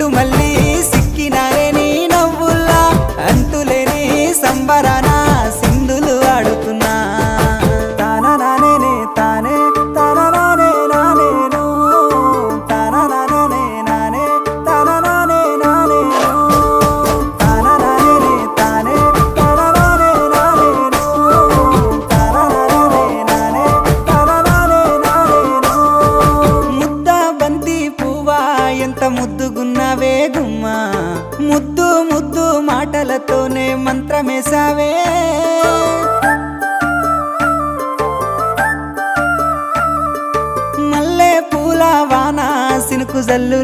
నిండు మళ్ళీ సిక్కినారే నీ నవ్వుల్లా అంతులేని సంబరాన సింధులు ఆడుతున్నా తాననానే తానే తాననానే నానేను తాననానే నానే తాననానే నానేను తాననానే తానే తాననానే నానేను తాననానే నానే తాననానే నానేను ముద్ద బంతి పువ్వా ఎంత ముద్దుగున్నావే గుమ్మా ముద్దు ముద్దు మాటలతోనే మంత్రమేసావే మల్లె పూల వాన సినుకు జల్లు